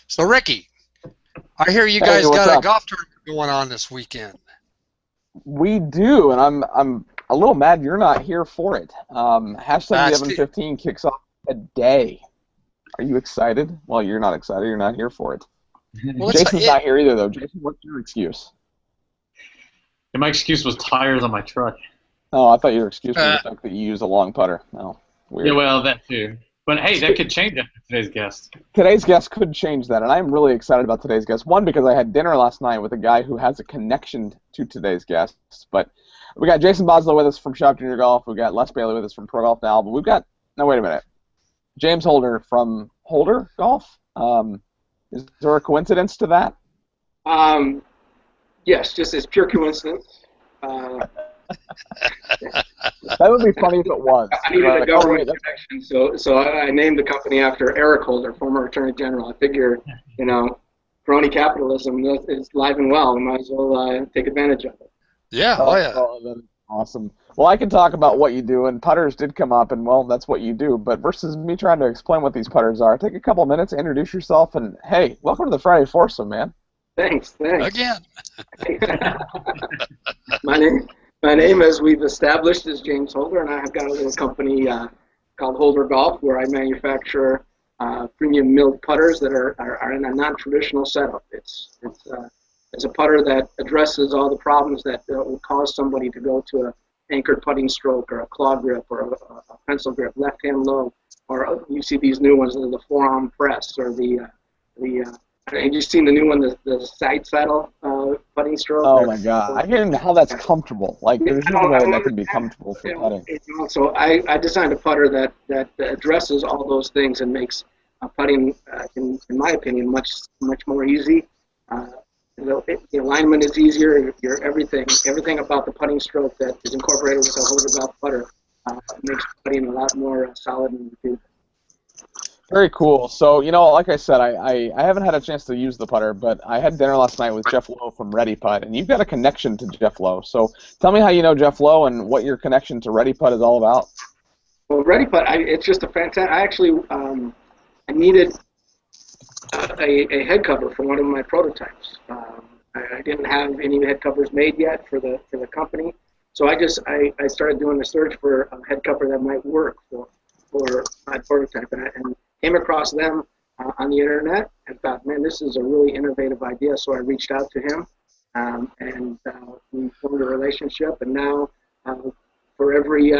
So, Ricky, I hear you Hey, guys what's got a up? golf tournament going on this weekend. We do, and I'm a little mad you're not here for it. Hashtag the That's Evan 15 kicks off today. Are you excited? Well, you're not excited. You're not here for it. well, it's Jason's it. not here either, though. Jason, what's your excuse? And my excuse was tires on my truck. Oh, I thought your excuse was the Uh, fact that you use a long putter. Oh, Yeah, weird. well, that too. But hey, that could change after today's guest. Today's guest could change that, and I'm really excited about today's guest. One, because I had dinner last night with a guy who has a connection to today's guests. But we got Jason Boslow with us from Shop Junior Golf. We've got Les Bailey with us from Pro Golf Now. But we've got, no, wait a minute. James Holder from Holder Golf. Is there a coincidence to that? Um, yes, just as pure coincidence. Uh, That would be funny if it was. I needed a Like, oh, wait, government that's connection, so I named the company after Eric Holder, former Attorney General. I figure, crony capitalism is live and well. We might as well take advantage of it. yeah, oh oh, yeah. oh, that's awesome. Well, I can talk about what you do, and putters did come up, and well, that's what you do. But versus me trying to explain what these putters are, take a couple minutes, introduce yourself, and hey, welcome to the Friday Foursome, man. Thanks. Again. My name, as we've established, is James Holder, and I have got a little company called Holder Golf, where I manufacture premium milled putters that are in a non-traditional setup. It's a putter that addresses all the problems that will cause somebody to go to a anchored putting stroke or a claw grip or a pencil grip, left hand low, or you see these new ones, the forearm press or have you seen the new one, the side saddle putting stroke? Oh my God, I can't even know how that's comfortable. Like, there's I no don't, way I don't that can be understand. comfortable for putting. So I designed a putter that addresses all those things and makes putting, in my opinion, much more easy. Uh, the alignment is easier. Everything about the putting stroke that is incorporated with a Holder Golf putter makes putting a lot more solid and repeatable. Very cool. So, like I said, I haven't had a chance to use the putter, but I had dinner last night with Jeff Lowe from ReadyPutt, and you've got a connection to Jeff Lowe. So tell me how you know Jeff Lowe and what your connection to ReadyPutt is all about. Well, ReadyPutt, it's just a fantastic. I actually I needed a head cover for one of my prototypes. I didn't have any head covers made yet for the company, so I started doing a search for a head cover that might work for my prototype, and came across them on the internet and thought, man, this is a really innovative idea. So I reached out to him, and we formed a relationship. And now, for every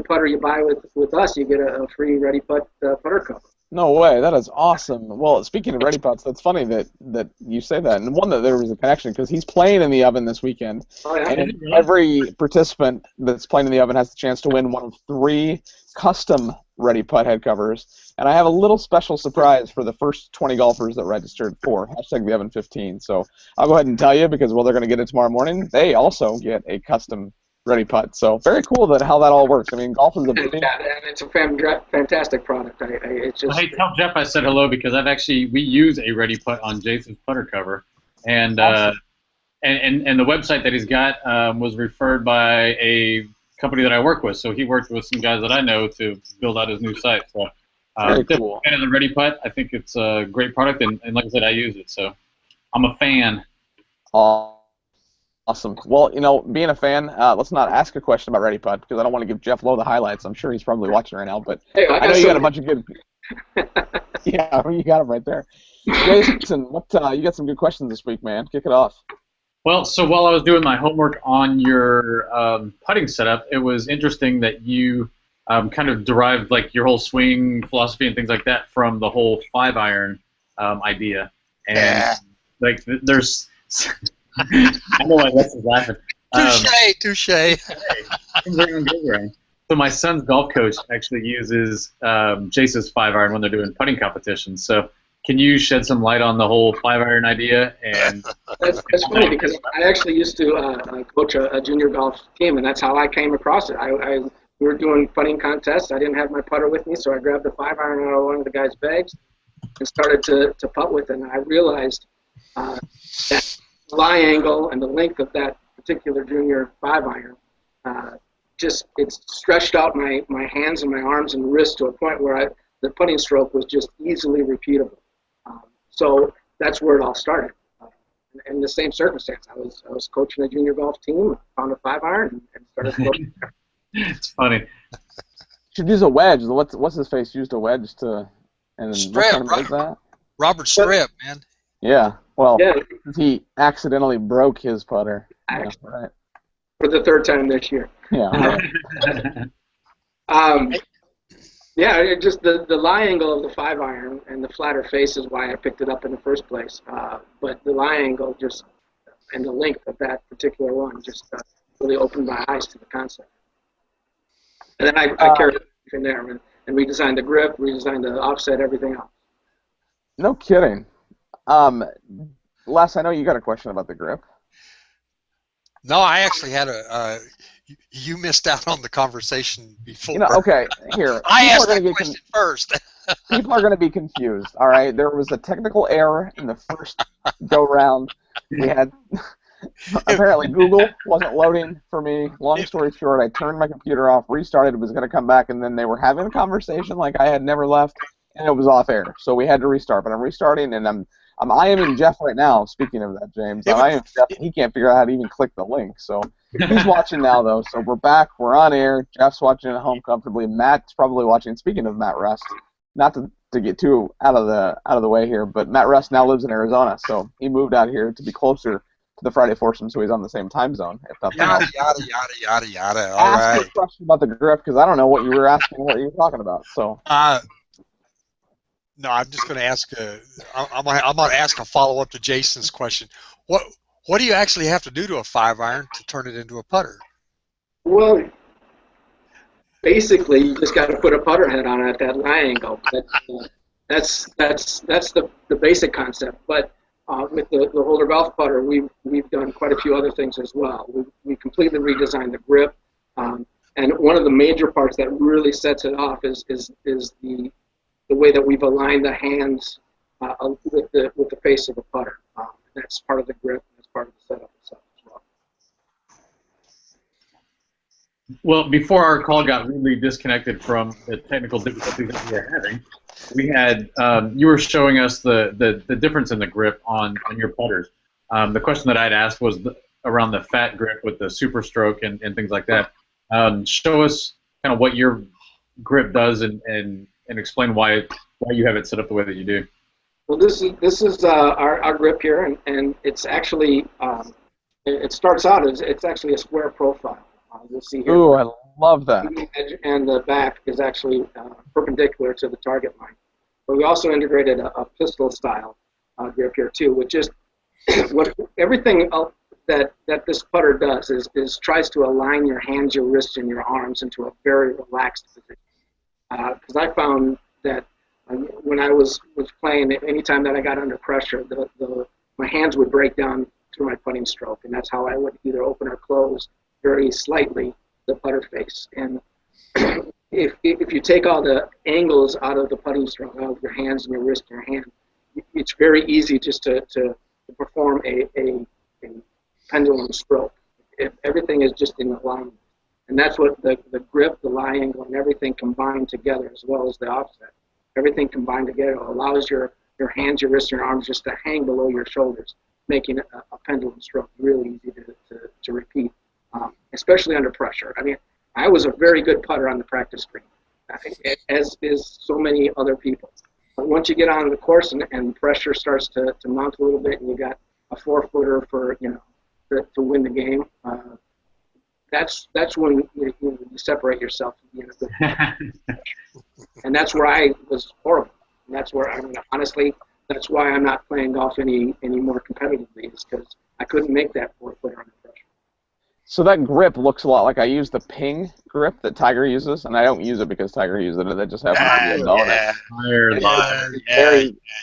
putter you buy with us, you get a free ReadyPutt putter cover. No way, that is awesome. Well, speaking of ReadyPutts, that's funny that you say that. And one, that there was a connection, because he's playing in the oven this weekend. Oh yeah. And every participant that's playing in the oven has the chance to win one of 3 custom ReadyPutt head covers. And I have a little special surprise for the first 20 golfers that registered for hashtag the Evan 15. So I'll go ahead and tell you, because, well, they're going to get it tomorrow morning. They also get a custom ReadyPutt. So very cool how that all works. I mean, golf is a big... Yeah, and it's a fantastic product. It's just. Hey, tell Jeff I said hello because we use a ReadyPutt on Jason's putter cover, and Awesome. and the website that he's got was referred by a company that I work with. So he worked with some guys that I know to build out his new site. So Very cool. fan of the ReadyPutt. I think it's a great product, and like I said, I use it. So I'm a fan. Awesome. Well, being a fan, let's not ask a question about ReadyPutt, because I don't want to give Jeff Lowe the highlights. I'm sure he's probably watching right now, but Hey, I know you got a bunch of good. Yeah, you got him right there. Jason, you got some good questions this week, man. Kick it off. Well, so while I was doing my homework on your putting setup, it was interesting that you kind of derived like your whole swing philosophy and things like that from the whole 5-iron idea. And Yeah. like there's, I know why Les is laughing. Touche. So my son's golf coach actually uses Jason's 5-iron when they're doing putting competitions. So can you shed some light on the whole 5-iron idea? And That's funny because I actually used to coach a junior golf team, and that's how I came across it. We were doing putting contests. I didn't have my putter with me, so I grabbed the 5-iron out of one of the guys' bags and started to putt with it. And I realized that lie angle and the length of that particular junior 5-iron it stretched out my hands and my arms and wrists to a point where the putting stroke was just easily repeatable. So that's where it all started. In the same circumstance, I was coaching a junior golf team, found a 5-iron, and started throwing. It's funny. Should use a wedge. What's his face used a wedge to, and what Strip, tournament was that? Robert Strip, man. Yeah. Well, Yeah, he accidentally broke his putter. Yeah, right. for the 3rd time this year. Yeah. Right. Yeah, it just the lie angle of the 5-iron and the flatter face is why I picked it up in the first place. But the lie angle just and the length of that particular one just really opened my eyes to the concept. And then I carried it from there and redesigned the grip, redesigned the offset, everything else. No kidding. Les, I know you got a question about the grip. No, I actually had you missed out on the conversation before. You know, okay, here. I asked that question first. People are going to be confused, all right? There was a technical error in the first go-round. We had, apparently Google wasn't loading for me. Long story short, I turned my computer off, restarted, it was going to come back, and then they were having a conversation like I had never left, and it was off air. So we had to restart, but I'm restarting, and I'm IMing Jeff right now, speaking of that, James. I'm IMing Jeff, and he can't figure out how to even click the link, so he's watching now, though. So we're back, we're on air, Jeff's watching at home comfortably, Matt's probably watching. Speaking of Matt Rust, not to get too out of the way here, but Matt Rust now lives in Arizona, so he moved out here to be closer to the Friday Foursome, so he's on the same time zone. If nothing Yada, else. yada, yada, yada, yada. All Ask right. a question about the grip, because I don't know what you were asking, what you were talking about. So. No, I'm just going to ask I'm going to ask a follow-up to Jason's question. What do you actually have to do to a 5-iron to turn it into a putter? Well, basically, you just got to put a putter head on it at that lie angle. That's the basic concept. But with the Holder Golf putter, we've done quite a few other things as well. We completely redesigned the grip, and one of the major parts that really sets it off is the way that we've aligned the hands with the face of the putter. That's part of the grip, and that's part of the setup itself as well. Well, before our call got really disconnected from the technical difficulties that we were having, we had you were showing us the difference in the grip on your putters. The question that I'd asked was around the fat grip with the super stroke and things like that. Show us kind of what your grip does and explain why you have it set up the way that you do. Well, this is our grip here, and it's actually it starts out as it's actually a square profile. You'll see here. Ooh, I love that. The edge and the back is actually perpendicular to the target line. But we also integrated a pistol style grip here too, which is everything that this putter does is tries to align your hands, your wrists, and your arms into a very relaxed position. Because I found that when I was playing, anytime that I got under pressure, my hands would break down through my putting stroke, and that's how I would either open or close very slightly the putter face. And if you take all the angles out of the putting stroke, out of your hands and your wrist and your hand, it's very easy just to perform a pendulum stroke. If everything is just in alignment. And that's what the grip, the lie angle, and everything combined together, as well as the offset. Everything combined together allows your hands, your wrists, and your arms just to hang below your shoulders, making a pendulum stroke really easy to repeat, especially under pressure. I mean, I was a very good putter on the practice green, as is so many other people. But once you get on the course and pressure starts to mount a little bit, and you got a 4-footer for to win the game. That's when you separate yourself. And that's where I was horrible. And that's where, honestly, that's why I'm not playing golf any more competitively, is because I couldn't make that 4-footer under pressure. So that grip looks a lot like I use the ping grip that Tiger uses, and I don't use it because Tiger uses it. That just happens to be a bonus.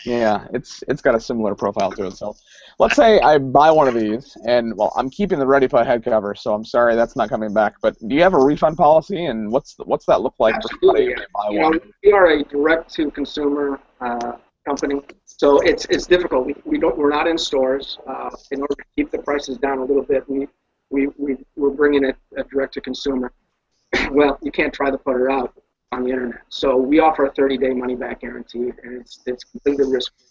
Yeah, it's got a similar profile to it. So let's say I buy one of these, and well, I'm keeping the ReadyPutt head cover, so I'm sorry that's not coming back. But do you have a refund policy, and what's that look like? Absolutely. For somebody who may buy one? We are a direct-to-consumer company, so it's difficult. We're not in stores. In order to keep the prices down a little bit, we're bringing it direct to consumer. Well, you can't try the putter out on the internet. So we offer a 30-day money-back guarantee, and it's completely risk-free.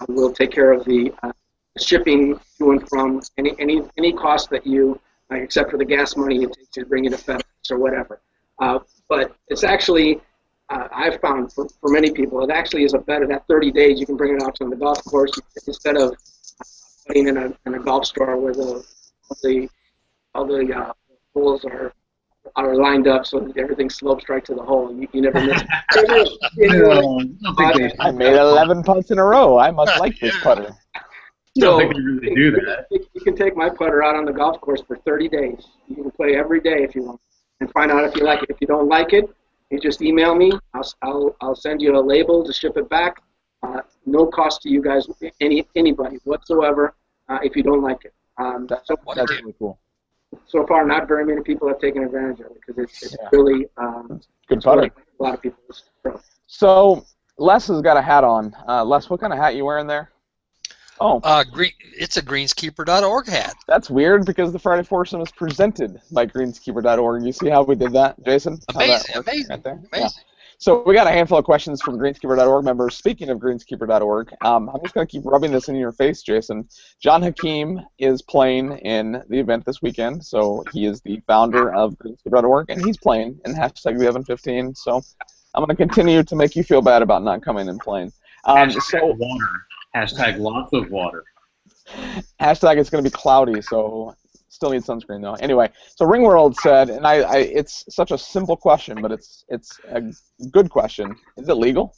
We'll take care of the shipping to and from any cost that you, except for the gas money you take to bring it to FedEx or whatever. But it's actually, I've found for many people, it actually is a better, that 30 days you can bring it out on the golf course instead of putting in a golf store where all the holes are lined up so that everything slopes right to the hole. You never miss it. I made 11 putts in a row. I must like this putter. I don't think they really do that. You can take my putter out on the golf course for 30 days. You can play every day if you want, and find out if you like it. If you don't like it, you just email me. I'll send you a label to ship it back. No cost to you guys, anybody whatsoever, if you don't like it. That's really cool. So far, not very many people have taken advantage of it because it's really good putter. Really a lot of people. So Les has got a hat on. Les, what kind of hat you wearing there? Oh, it's a greenskeeper.org hat. That's weird because the Friday Foursome is presented by greenskeeper.org. You see how we did that, Jason? Amazing. Right there? Amazing. Yeah. So we got a handful of questions from greenskeeper.org members. Speaking of greenskeeper.org, I'm just going to keep rubbing this in your face, Jason. John Hakeem is playing in the event this weekend, so he is the founder of greenskeeper.org, and he's playing in hashtag the 1115. So I'm going to continue to make you feel bad about not coming and playing. Hashtag water. Hashtag lots of water. Hashtag it's going to be cloudy, so still need sunscreen though. Anyway, so Ringworld said, and it's such a simple question, but it's a good question. Is it legal?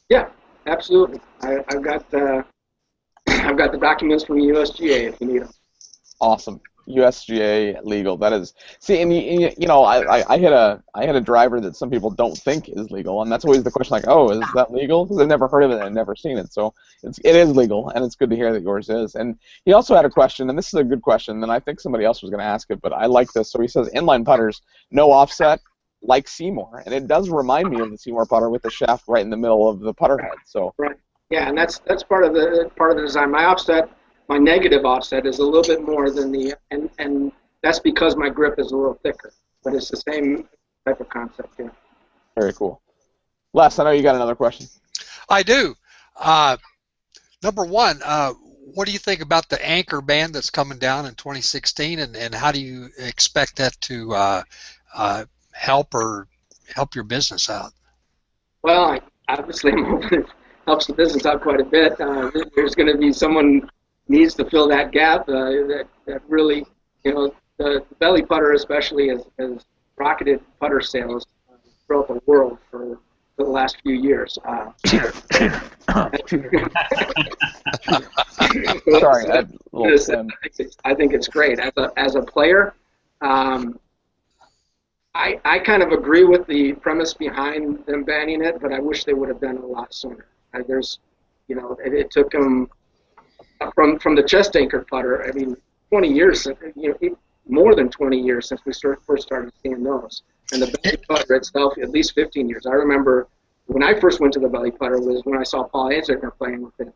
Yeah, absolutely. I've got the documents from the USGA if you need them. Awesome. USGA legal. That is. See, and you know, I had a driver that some people don't think is legal, and that's always the question, like, oh, is that legal? Because I've never heard of it and I've never seen it. So it is legal, and it's good to hear that yours is. And he also had a question, and this is a good question, and I think somebody else was going to ask it, but I like this. So he says, inline putters, no offset, like Seymour, and it does remind me of the Seymour putter with the shaft right in the middle of the putter head. So right. Yeah, and that's part of the design. My negative offset is a little bit more than and that's because my grip is a little thicker, but it's the same type of concept, yeah. Very cool. Les, I know you got another question. I do. Number one, what do you think about the anchor ban that's coming down in 2016, and how do you expect that to help your business out? Well, obviously I'm hoping it helps the business out quite a bit. There's going to be someone needs to fill that gap. That really, you know, the belly putter especially has rocketed putter sales throughout the world for the last few years. Sorry, I think it's great. As a player, I kind of agree with the premise behind them banning it, but I wish they would have done it a lot sooner. It took them from the chest anchor putter. I mean, 20 years, more than 20 years since we first started seeing those. And the belly putter itself, at least 15 years. I remember when I first went to the belly putter was when I saw Paul Anziger playing with it,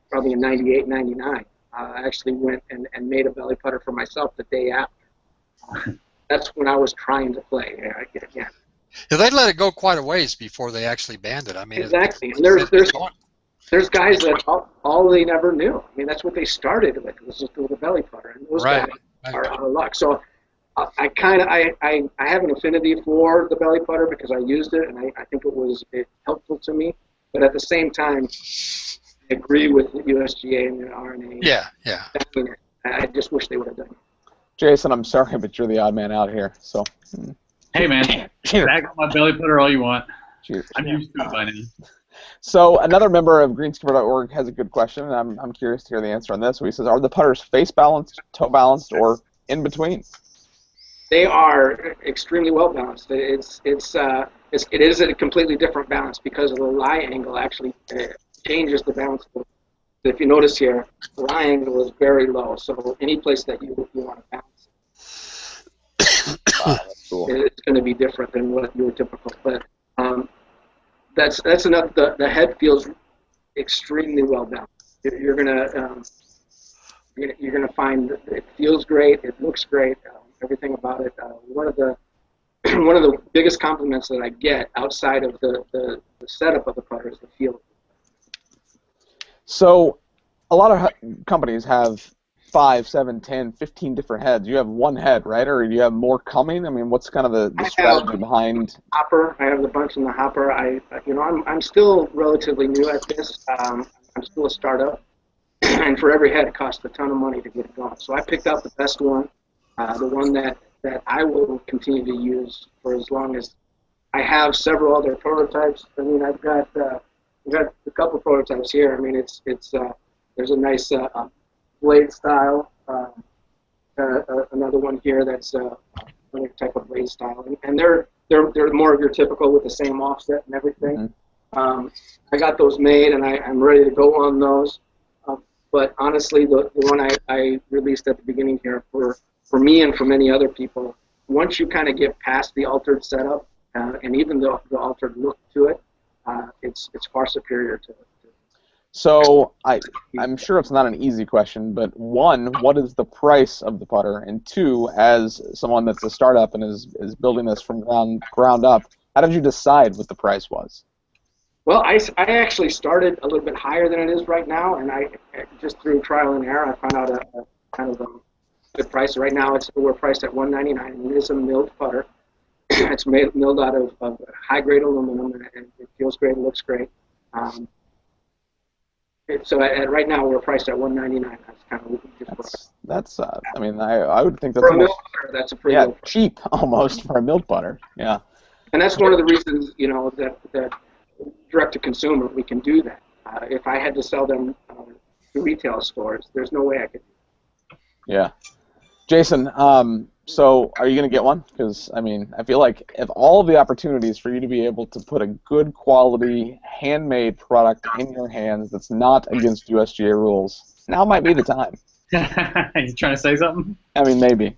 probably in 98, 99. I actually went and made a belly putter for myself the day after. That's when I was trying to play. Yeah. They let it go quite a ways before they actually banned it. I mean, exactly. And there's guys that all they never knew. I mean, that's what they started with, was just with a belly putter, and those guys are out of luck. So I have an affinity for the belly putter because I used it, and I think it was helpful to me. But at the same time, I agree with the USGA and the RNA. Yeah. I just wish they would have done it. Jason, I'm sorry, but you're the odd man out here. So. Hey man, back on my belly putter all you want. Cheers. I'm used to it by now. So another member of greenskeeper.org has a good question, and I'm curious to hear the answer on this. So he says, are the putters face balanced, toe balanced, or in between? They are extremely well balanced. It is a completely different balance because of the lie angle actually changes the balance. If you notice here, the lie angle is very low, so any place that you want to balance wow, that's cool. It's going to be different than what your typical. But that's enough. The head feels extremely well balanced. You're gonna find that it feels great. It looks great. Everything about it. One of the biggest compliments that I get outside of the setup of the putter is the feel. So a lot of companies have 5, 7, 10, 15 different heads. You have one head, right? Or do you have more coming? I mean, what's kind of the strategy behind? Hopper. I have a bunch in the hopper. I'm still relatively new at this. I'm still a startup, and for every head, it costs a ton of money to get it going. So I picked out the best one, the one that I will continue to use for as long as I have several other prototypes. I mean, I've got a couple prototypes here. I mean, it's there's a nice blade style. Another one here that's another type of blade style, and they're more of your typical with the same offset and everything. Mm-hmm. I got those made, and I'm ready to go on those. But honestly, the one I released at the beginning here for me and for many other people, once you kind of get past the altered setup and even the altered look to it, it's far superior to it. So I'm sure it's not an easy question, but one, what is the price of the putter? And two, as someone that's a startup and is building this from ground up, how did you decide what the price was? Well, I actually started a little bit higher than it is right now, and I just through trial and error, I found out a kind of a good price. Right now, we're priced at $199, and it is a milled putter. It's milled out of high-grade aluminum, and it feels great, it looks great. So right now we're priced at $199. That's kind of that's I mean, I would think that's for a milled putter. That's a pretty cheap almost for a milled putter. Yeah. And that's one of the reasons that direct to consumer we can do that. If I had to sell them to retail stores, there's no way I could. Yeah. Jason, so are you going to get one? Because, I mean, I feel like if all of the opportunities for you to be able to put a good quality, handmade product in your hands that's not against USGA rules, now might be the time. You trying to say something? I mean, maybe.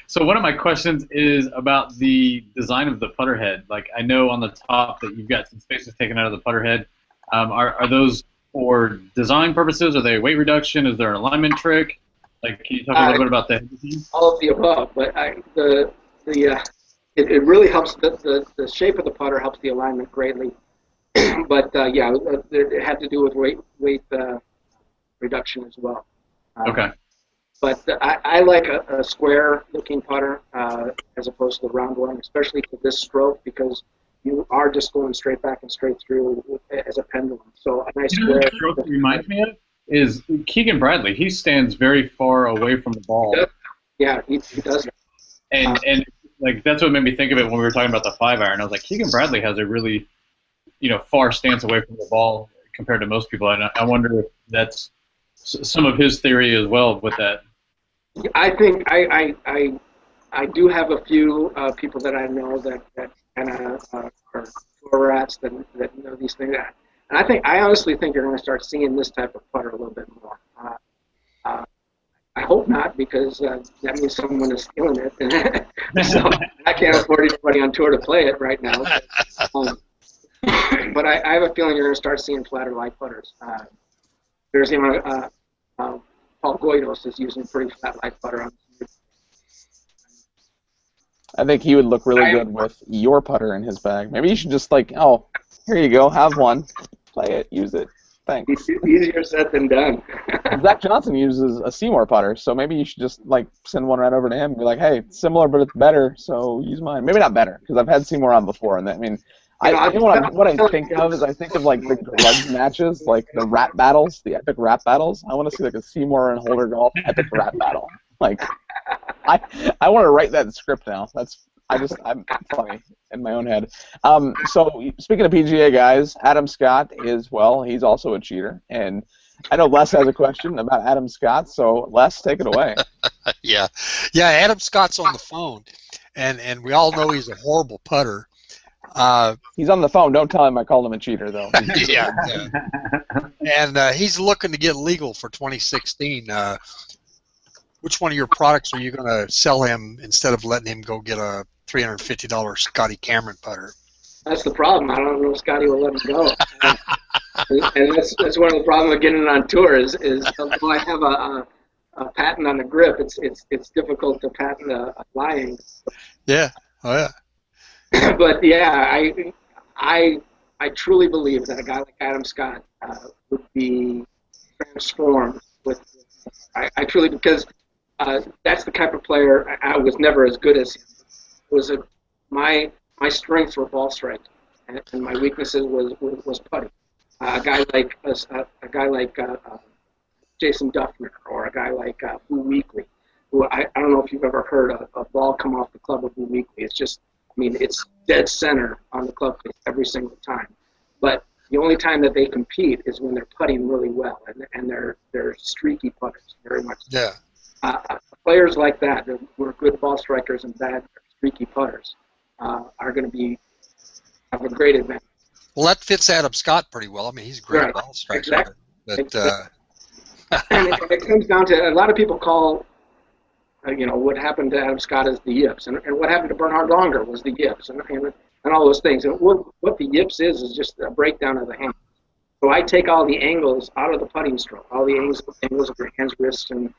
So one of my questions is about the design of the putter head. Like, I know on the top that you've got some spaces taken out of the putter head. Are those for design purposes? Are they weight reduction? Is there an alignment trick? Like, can you talk a little bit about that? All of the above, but it really helps. The shape of the putter helps the alignment greatly. But yeah, it had to do with weight reduction as well. Okay. But I like a square-looking putter as opposed to the round one, especially for this stroke, because you are just going straight back and straight through as a pendulum. So a nice square. The stroke that reminds me of is Keegan Bradley. He stands very far away from the ball. Yeah, he does. And like that's what made me think of it when we were talking about the 5-iron. I was like, Keegan Bradley has a really, far stance away from the ball compared to most people. And I wonder if that's some of his theory as well with that. I think I do have a few people that I know that kind of are floor rats that know these things. And I honestly think you're going to start seeing this type of putter a little bit more. I hope not, because that means someone is stealing it. So I can't afford anybody on tour to play it right now. But I have a feeling you're going to start seeing flatter light putters. There's Paul Goydos is using pretty flat light putter on. I think he would look really good with your putter in his bag. Maybe you should just oh, here you go, have one, play it, use it. Thanks. Easier said than done. Zach Johnson uses a Seymour putter, so maybe you should just send one right over to him and be like, hey, it's similar but it's better, so use mine. Maybe not better, because I've had Seymour on before, and what I think of is the grudge matches, like the rap battles, the epic rap battles. I want to see a Seymour and Holder Golf epic rap battle. I want to write that script now. I'm funny in my own head. So speaking of PGA guys, Adam Scott he's also a cheater, and I know Les has a question about Adam Scott. So Les, take it away. Yeah, Adam Scott's on the phone, and we all know he's a horrible putter. He's on the phone. Don't tell him I called him a cheater, though. Yeah. And he's looking to get legal for 2016. Which one of your products are you going to sell him instead of letting him go get a $350 Scotty Cameron putter? That's the problem. I don't know if Scotty will let him go. And that's one of the problems of getting it on tour is although I have a patent on the grip, it's difficult to patent a lying. Yeah. Oh yeah. But yeah, I I truly believe that a guy like Adam Scott would be transformed with. I truly, because that's the type of player. I was never as good as him. It was my strengths were ball strike, and my weaknesses was putting. A guy like Jason Duffner, or a guy like Boo Weekley, who I don't know if you've ever heard a ball come off the club of Boo Weekley. It's just, I mean, it's dead center on the club face every single time. But the only time that they compete is when they're putting really well, and they're streaky putters, very much. Yeah. Players like that, who are good ball strikers and bad streaky putters, are going to have a great advantage. Well, that fits Adam Scott pretty well. I mean, he's a great Right. ball striker. Exactly. But And it comes down to, a lot of people call, what happened to Adam Scott as the yips, and what happened to Bernhard Longer was the yips, and all those things. And what the yips is just a breakdown of the hand. So I take all the angles out of the putting stroke, all the angles of your hands, wrists, and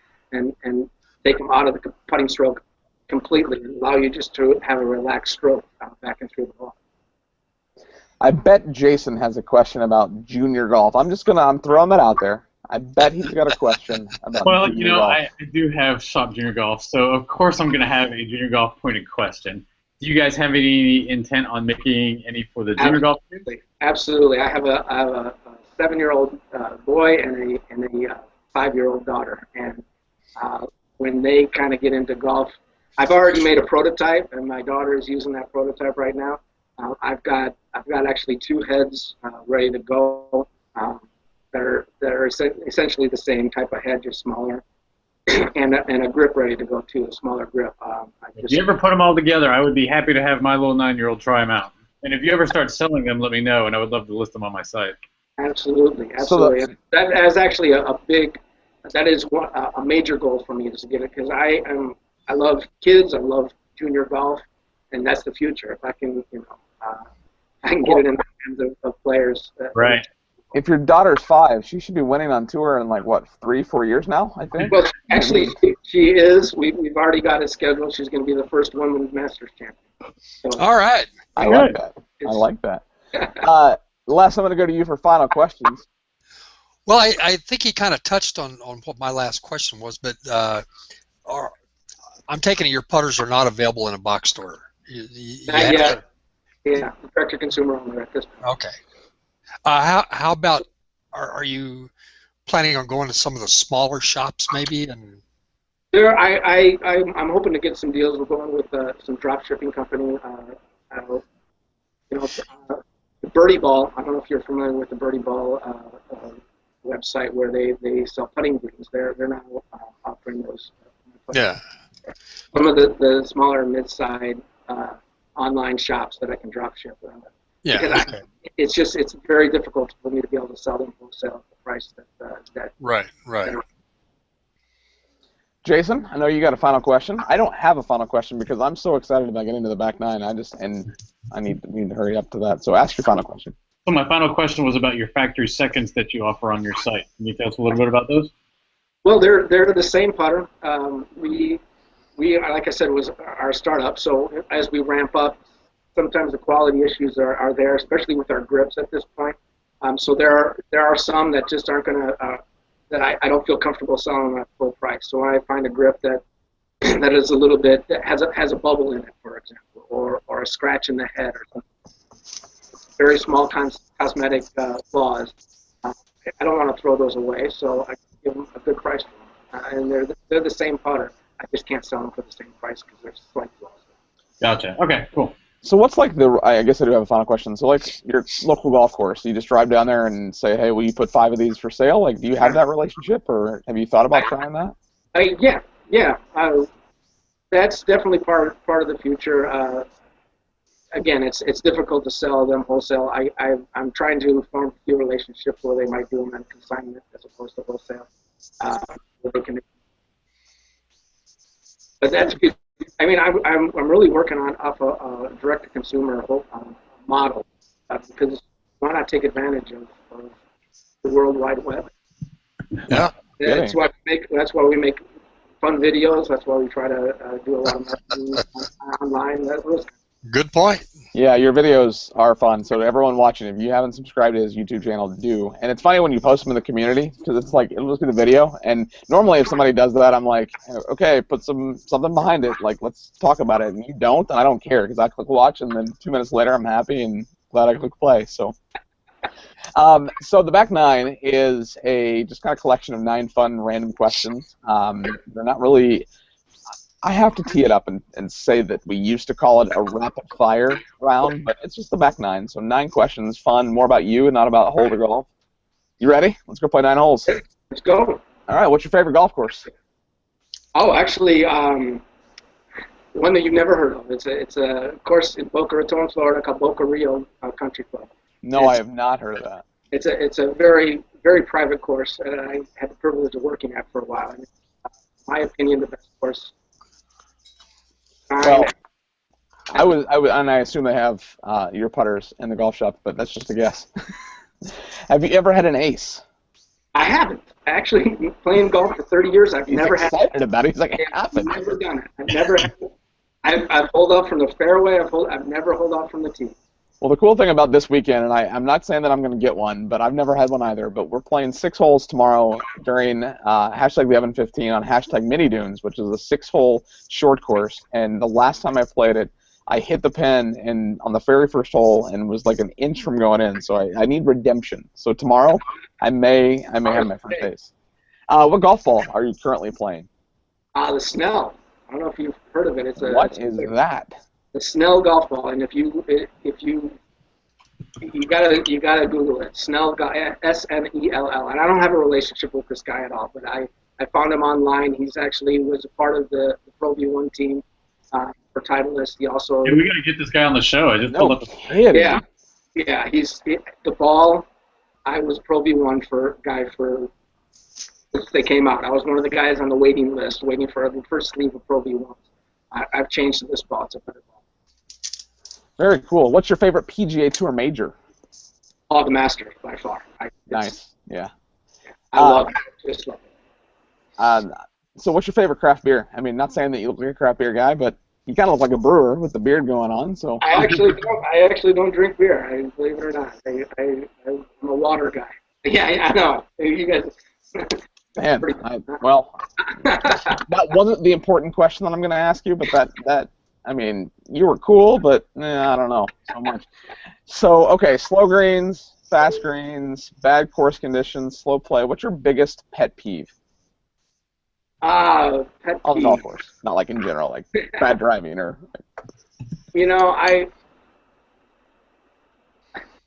take them out of the putting stroke completely, and allow you just to have a relaxed stroke back and through the ball. I bet Jason has a question about junior golf. I'm throwing that out there. I bet he's got a question about junior golf. I do have shop junior golf, so of course I'm going to have a junior golf pointed question. Do you guys have any intent on making any for the junior golf? Absolutely. I have a 7-year-old boy and a 5-year-old daughter, and when they kind of get into golf, I've already made a prototype, and my daughter is using that prototype right now. I've got actually 2 heads ready to go. That are essentially the same type of head, just smaller, and a grip ready to go too, a smaller grip. If you ever put them all together, I would be happy to have my little 9-year-old try them out. And if you ever start selling them, let me know, and I would love to list them on my site. Absolutely. That is actually a major goal for me, is to get it, because I love kids, I love junior golf, and that's the future. If I can, I can get it in the hands of players. Right. If your daughter's 5, she should be winning on tour in 3-4 years now, I think. Well, actually, she is. We've already got it scheduled. She's going to be the first women's Masters champion. So, all right. I like that. Les, I'm going to go to you for final questions. Well, I think he kind of touched on what my last question was, but I'm taking it your putters are not available in a box store. Yeah, direct to consumer only at this point. Okay. How about, are you planning on going to some of the smaller shops maybe? And I'm hoping to get some deals. We're going with some drop shipping company. The Birdie Ball. I don't know if you're familiar with the Birdie Ball website, where they sell putting greens. They're now offering those. Yeah. Some of the smaller mid-side online shops that I can drop ship. Yeah. Okay. It's very difficult for me to be able to sell them wholesale at the price that. Right. Jason, I know you got a final question. I don't have a final question because I'm so excited about getting to the back nine. I need to hurry up to that. So ask your final question. So my final question was about your factory seconds that you offer on your site. Can you tell us a little bit about those? Well, they're the same putter. We like I said, was our startup. So as we ramp up, sometimes the quality issues are there, especially with our grips at this point. So there are some that just aren't going to that I don't feel comfortable selling at full price. So when I find a grip that is a little bit, that has a bubble in it, for example, or a scratch in the head, or something, very small cosmetic flaws, I don't want to throw those away. So I give them a good price for them, and they're the same putter. I just can't sell them for the same price because they're slight flaws. Gotcha. Okay. Cool. So what's I guess I do have a final question. So your local golf course, you just drive down there and say, hey, will you put 5 of these for sale? Do you have that relationship, or have you thought about trying that? Yeah. That's definitely part of the future. Again, it's difficult to sell them wholesale. I'm trying to form a few relationships where they might do them on consignment as opposed to wholesale. Where they can. But that's good. I mean, I'm really working off a direct-to-consumer model because why not take advantage of the World Wide Web? Yeah, that's why we make fun videos. That's why we try to do a lot of marketing online. Good point. Yeah, your videos are fun. So to everyone watching, if you haven't subscribed to his YouTube channel, do. And it's funny when you post them in the community because it's like it'll just be the video. And normally, if somebody does that, I'm like, okay, put something behind it. Like, let's talk about it. And you don't, and I don't care because I click watch, and then 2 minutes later, I'm happy and glad I click play. So the back nine is a just kind of collection of 9 fun random questions. They're not really. I have to tee it up and say that we used to call it a rapid fire round, but it's just the back 9. So 9 questions, fun, more about you and not about hole to golf. You ready? Let's go play 9 holes. Let's go. All right. What's your favorite golf course? Oh, actually, one that you've never heard of. It's a course in Boca Raton, Florida, called Boca Rio Country Club. No, I have not heard of that. It's a very, very private course that I had the privilege of working at for a while. And it's, in my opinion, the best course. Well, I would, and I assume they have your putters in the golf shop, but that's just a guess. Have you ever had an ace? I haven't. Actually, playing golf for 30 years, I've never had. He's excited about it. He's like, it happened. I've never done it. I've never. I've holed off from the fairway. I've never holed off from the tee. Well, the cool thing about this weekend, and I'm not saying that I'm going to get one, but I've never had one either, but we're playing 6 holes tomorrow during hashtag the Evan 15 on hashtag Mini Dunes, which is a 6-hole short course. And the last time I played it, I hit the pin on the very first hole and was like an inch from going in. So I need redemption. So tomorrow, I may have my first ace. What golf ball are you currently playing? The Snell. I don't know if you've heard of it. What is that? The Snell golf ball, and if you gotta Google it. Snell, SNELL. And I don't have a relationship with this guy at all, but I found him online. He's actually was a part of the Pro V1 team for Titleist. He also. Hey, we gotta get this guy on the show. I just pulled up. Yeah. He's the ball. I was Pro V1 for. They came out. I was one of the guys on the waiting list, waiting for the first sleeve of Pro V1s. I've changed to this ball. It's a better ball. Very cool. What's your favorite PGA Tour major? Oh, the Masters, by far. Nice. Yeah. I love it. Just love it. So what's your favorite craft beer? I mean, not saying that you look like a craft beer guy, but you kind of look like a brewer with the beard going on. So I actually don't drink beer. Believe it or not. I'm a water guy. Yeah, I know. You guys. Man, well, that wasn't the important question that I'm going to ask you, but that I mean, you were cool, but I don't know so much. So, okay, slow greens, fast greens, bad course conditions, slow play. What's your biggest pet peeve? Pet peeve. On the golf course, not like in general, like bad driving or.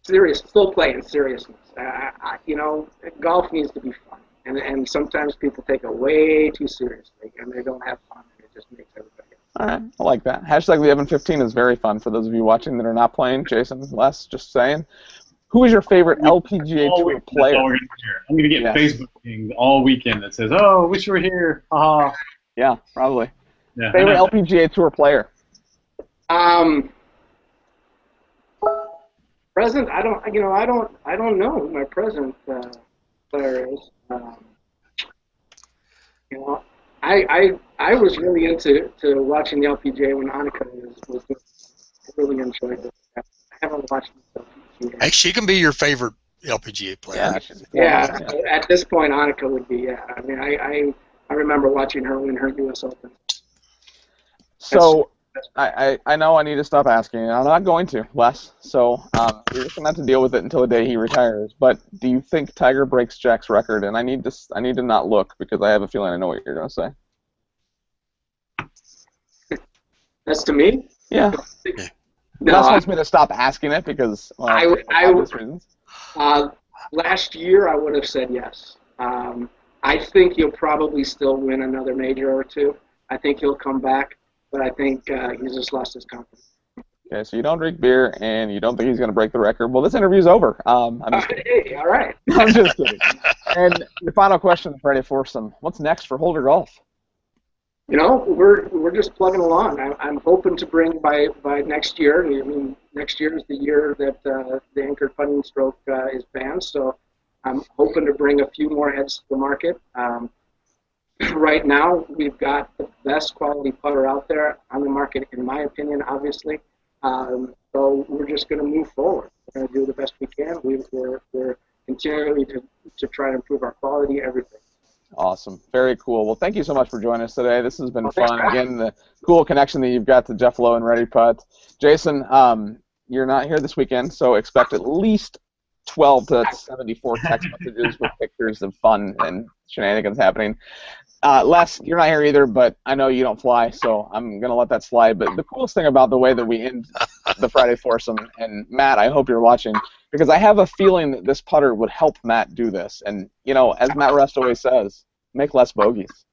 Slow play and seriousness. Golf needs to be fun, and sometimes people take it way too seriously, and they don't have fun, and it just makes everybody. All right, I like that. Hashtag the Evan 15 is very fun for those of you watching that are not playing. Jason, Les, just saying. Who is your favorite LPGA Tour player? I'm going to get Facebook pinged all weekend that says, "Oh, wish you were here." Haha. Yeah, probably. Yeah, favorite LPGA Tour player? Present? I don't know who my present player is. I was really into watching the LPGA when Annika was I really enjoyed it. I haven't watched the LPGA. Hey, she can be your favorite LPGA player. Yeah. At this point, Annika would be. Yeah. I mean, I remember watching her win her U.S. Open. So I know I need to stop asking, and I'm not going to, Les. So you're just gonna have to deal with it until the day he retires. But do you think Tiger breaks Jack's record? And I need to not look because I have a feeling I know what you're gonna say. That's to me? Yeah. No, Les wants me to stop asking it because obvious reasons. Last year I would have said yes. I think he'll probably still win another major or two. I think he'll come back, but I think he's just lost his confidence. Okay, so you don't drink beer and you don't think he's going to break the record. Well, this interview's over. I'm just kidding. Hey, all right. I'm just kidding. And the final question, Friday Foursome. What's next for Holder Golf? We're just plugging along. I'm hoping to bring by next year. I mean, next year is the year that the anchored putting stroke is banned. So I'm hoping to bring a few more heads to the market. Right now, we've got the best quality putter out there on the market, in my opinion, obviously. So we're just going to move forward. We're going to do the best we can. We're continually to try to improve our quality, everything. Awesome. Very cool. Well, thank you so much for joining us today. This has been Thanks, fun. Matt. Again, the cool connection that you've got to Jeff Lowe and ReadyPutt. Jason, you're not here this weekend, so expect at least 12 to 74 text messages with pictures of fun and shenanigans happening. Les, you're not here either, but I know you don't fly, so I'm going to let that slide. But the coolest thing about the way that we end the Friday Foursome, and Matt, I hope you're watching, because I have a feeling that this putter would help Matt do this. And, you know, as Matt Rust always says, make less bogeys.